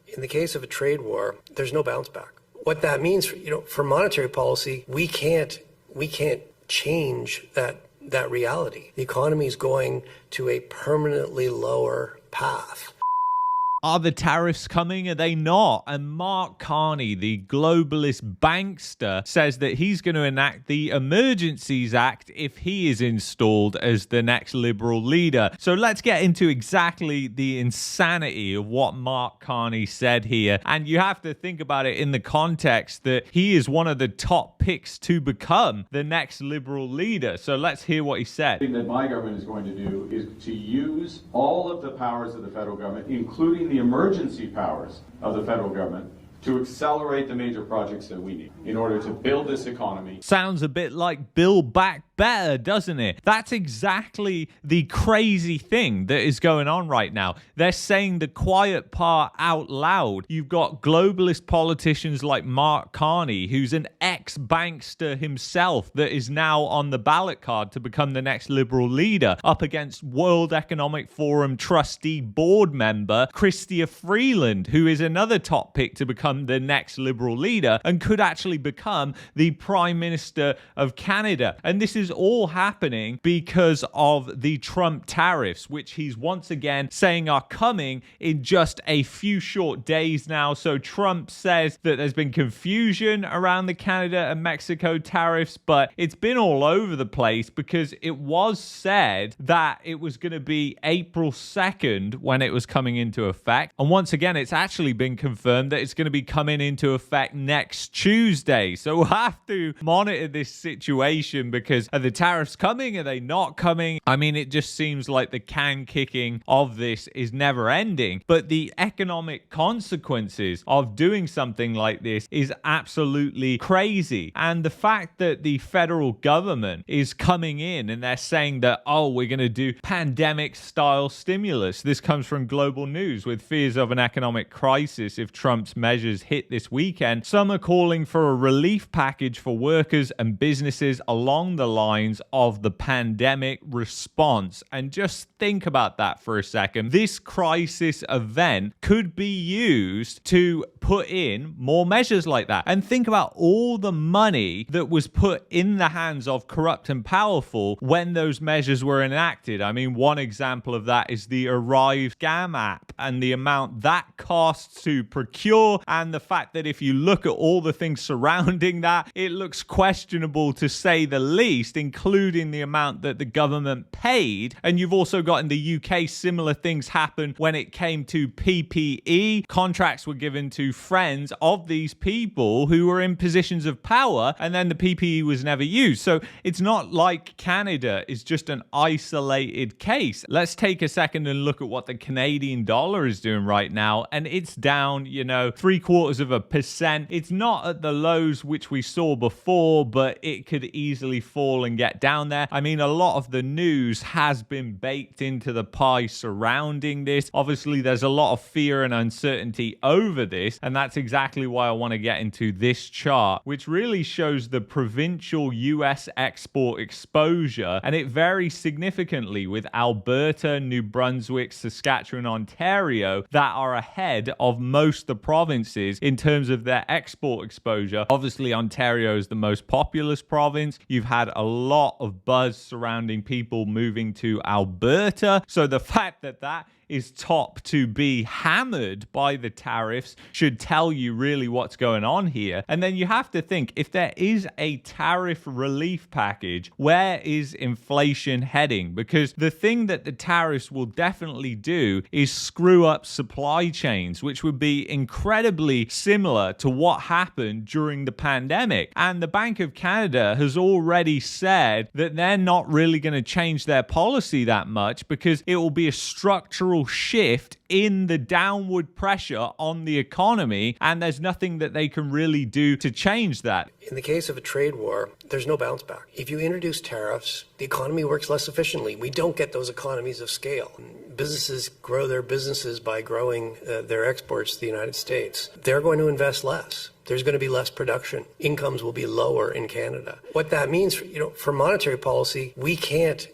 In the case of a trade war, there's no bounce back. What that means, for monetary policy, we can't change that reality. The economy is going to a permanently lower path. Are the tariffs coming? Are they not? And Mark Carney, the globalist bankster, says that he's going to enact the Emergencies Act if he is installed as the next Liberal leader. So let's get into exactly the insanity of what Mark Carney said here. And you have to think about it in the context that he is one of the top picks to become the next Liberal leader. So let's hear what he said. The thing that my government is going to do is to use all of the powers of the federal government, including the emergency powers of the federal government, to accelerate the major projects that we need in order to build this economy. Sounds a bit like Build Back Better, doesn't it? That's exactly the crazy thing that is going on right now. They're saying the quiet part out loud. You've got globalist politicians like Mark Carney, who's an ex-bankster himself, that is now on the ballot card to become the next Liberal leader, up against World Economic Forum trustee board member Chrystia Freeland, who is another top pick to become the next Liberal leader and could actually become the Prime Minister of Canada. And this is all happening because of the Trump tariffs, which he's once again saying are coming in just a few short days now. So Trump says that there's been confusion around the Canada and Mexico tariffs, but it's been all over the place because it was said that it was going to be April 2nd when it was coming into effect. And once again, it's actually been confirmed that it's going to be coming into effect next Tuesday. So we'll have to monitor this situation because are the tariffs coming? Are they not coming? I mean, it just seems like the can kicking of this is never ending. But the economic consequences of doing something like this is absolutely crazy. And the fact that the federal government is coming in and they're saying that, oh, we're going to do pandemic style stimulus. This comes from Global News with fears of an economic crisis if Trump's measures hit this weekend. Some are calling for a relief package for workers and businesses along the lines of the pandemic response. And just think about that for a second. This crisis event could be used to put in more measures like that. And think about all the money that was put in the hands of corrupt and powerful when those measures were enacted. I mean, one example of that is the Arrive scam app and the amount that costs to procure, and the fact that if you look at all the things surrounding that, it looks questionable to say the least, including the amount that the government paid. And you've also got in the UK similar things happen when it came to PPE. Contracts were given to friends of these people who were in positions of power, and then the PPE was never used. So it's not like Canada is just an isolated case. Let's take a second and look at what the Canadian dollar is doing right now, and it's down, 0.75%. It's not at the lows which we saw before, but it could easily fall and get down there. I mean, a lot of the news has been baked into the pie surrounding this. Obviously, there's a lot of fear and uncertainty over this, and that's exactly why I want to get into this chart, which really shows the provincial US export exposure, and it varies significantly with Alberta, New Brunswick, Saskatchewan, Ontario that are ahead of most of the provinces in terms of their export exposure. Obviously, Ontario is the most populous province. You've had a lot of buzz surrounding people moving to Alberta. So the fact that that is top to be hammered by the tariffs should tell you really what's going on here. And then you have to think, if there is a tariff relief package, where is inflation heading? Because the thing that the tariffs will definitely do is screw up supply chains, which would be incredibly similar to what happened during the pandemic. And the Bank of Canada has already said that they're not really going to change their policy that much because it will be a structural shift in the downward pressure on the economy, and there's nothing that they can really do to change that. In the case of a trade war, there's no bounce back. If you introduce tariffs, the economy works less efficiently. We don't get those economies of scale. Businesses grow their businesses by growing their exports to the United States. They're going to invest less. There's going to be less production. Incomes will be lower in Canada. What that means, for monetary policy, we can't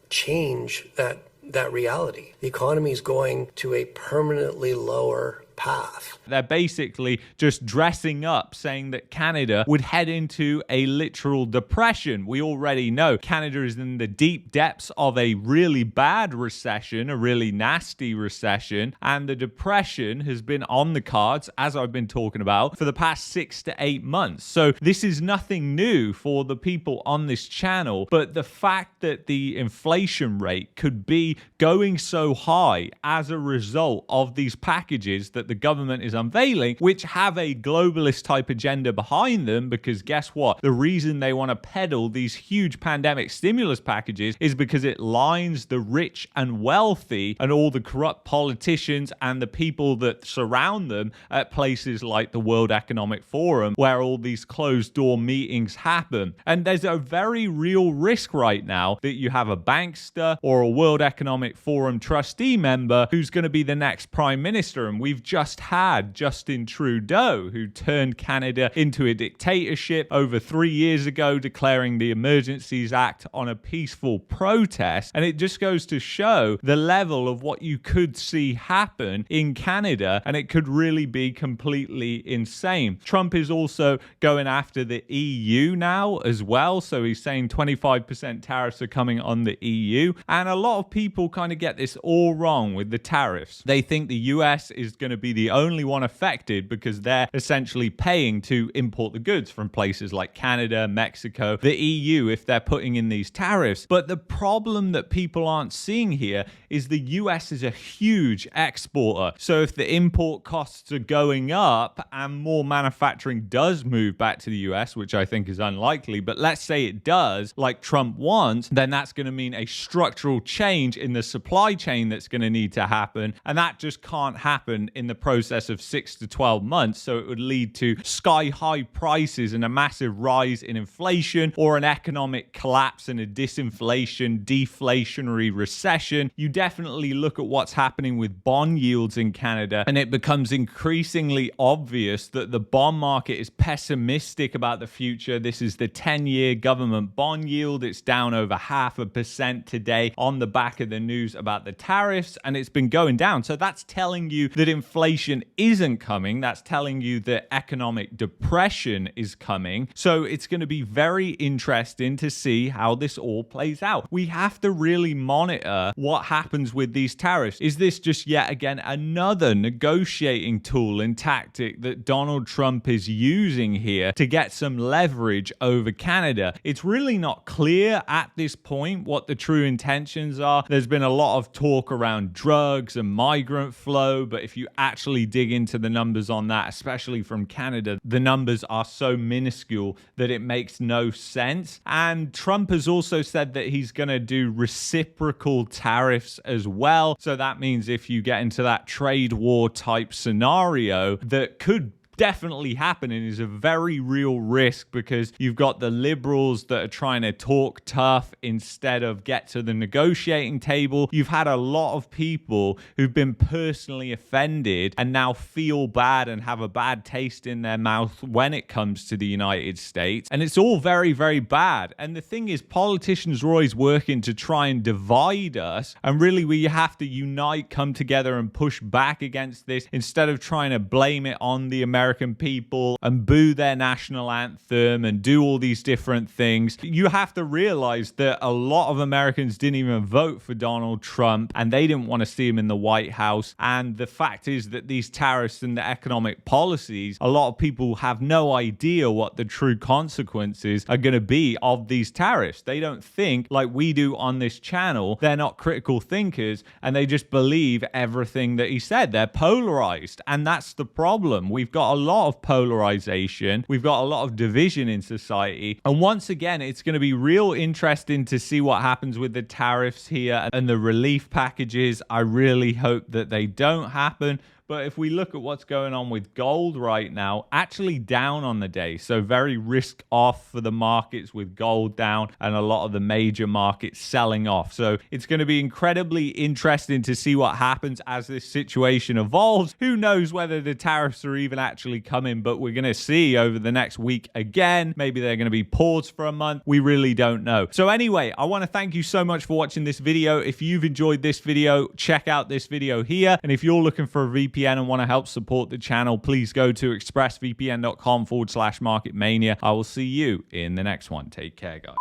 change that reality. the economy is going to a permanently lower path. They're basically just dressing up, saying that Canada would head into a literal depression. We already know Canada is in the deep depths of a really bad recession, a really nasty recession, and the depression has been on the cards, as I've been talking about, for the past 6 to 8 months. So this is nothing new for the people on this channel, but the fact that the inflation rate could be going so high as a result of these packages that the government is unveiling, which have a globalist type agenda behind them, because guess what? The reason they want to peddle these huge pandemic stimulus packages is because it lines the rich and wealthy and all the corrupt politicians and the people that surround them at places like the World Economic Forum, where all these closed door meetings happen. And there's a very real risk right now that you have a bankster or a World Economic Forum trustee member who's going to be the next prime minister. And we've just had Justin Trudeau, who turned Canada into a dictatorship over 3 years ago, declaring the Emergencies Act on a peaceful protest. And it just goes to show the level of what you could see happen in Canada, and it could really be completely insane. Trump is also going after the EU now as well. So he's saying 25% tariffs are coming on the EU. And a lot of people kind of get this all wrong with the tariffs. They think the US is going to be the only one affected because they're essentially paying to import the goods from places like Canada, Mexico, the EU, if they're putting in these tariffs. But the problem that people aren't seeing here is the US is a huge exporter. So if the import costs are going up and more manufacturing does move back to the US, which I think is unlikely, but let's say it does, like Trump wants, then that's going to mean a structural change in the supply chain that's going to need to happen. And that just can't happen in the process of 6 to 12 months. So it would lead to sky-high prices and a massive rise in inflation, or an economic collapse and a disinflation, deflationary recession. You definitely look at what's happening with bond yields in Canada, and it becomes increasingly obvious that the bond market is pessimistic about the future. This is the 10-year government bond yield. It's down over 0.5% today on the back of the news about the tariffs, and it's been going down. So that's telling you that inflation isn't coming. That's telling you that economic depression is coming. So it's going to be very interesting to see how this all plays out. We have to really monitor what happens with these tariffs. Is this just yet again another negotiating tool and tactic that Donald Trump is using here to get some leverage over Canada? It's really not clear at this point what the true intentions are. There's been a lot of talk around drugs and migrant flow, but if you actually dig into the numbers on that, especially from Canada, the numbers are so minuscule that it makes no sense. And Trump has also said that he's going to do reciprocal tariffs as well. So that means if you get into that trade war type scenario, that could definitely happen and is a very real risk, because you've got the liberals that are trying to talk tough instead of get to the negotiating table. You've had a lot of people who've been personally offended and now feel bad and have a bad taste in their mouth when it comes to the United States. And it's all very, very bad. And the thing is, politicians are always working to try and divide us. And really, we have to unite, come together and push back against this instead of trying to blame it on the American people and boo their national anthem and do all these different things. You have to realize that a lot of Americans didn't even vote for Donald Trump, and they didn't want to see him in the White House. And the fact is that these tariffs and the economic policies, a lot of people have no idea what the true consequences are going to be of these tariffs. They don't think like we do on this channel. They're not critical thinkers, and they just believe everything that he said. They're polarized, and that's the problem. We've got a lot of polarization. We've got a lot of division in society. And once again, it's going to be real interesting to see what happens with the tariffs here and the relief packages. I really hope that they don't happen. But if we look at what's going on with gold right now, actually down on the day. So very risk off for the markets with gold down and a lot of the major markets selling off. So it's going to be incredibly interesting to see what happens as this situation evolves. Who knows whether the tariffs are even actually coming, but we're going to see over the next week again. Maybe they're going to be paused for a month. We really don't know. So anyway, I want to thank you so much for watching this video. If you've enjoyed this video, check out this video here. And if you're looking for a VPN and want to help support the channel, please go to expressvpn.com/marketmania. I will see you in the next one. Take care, guys.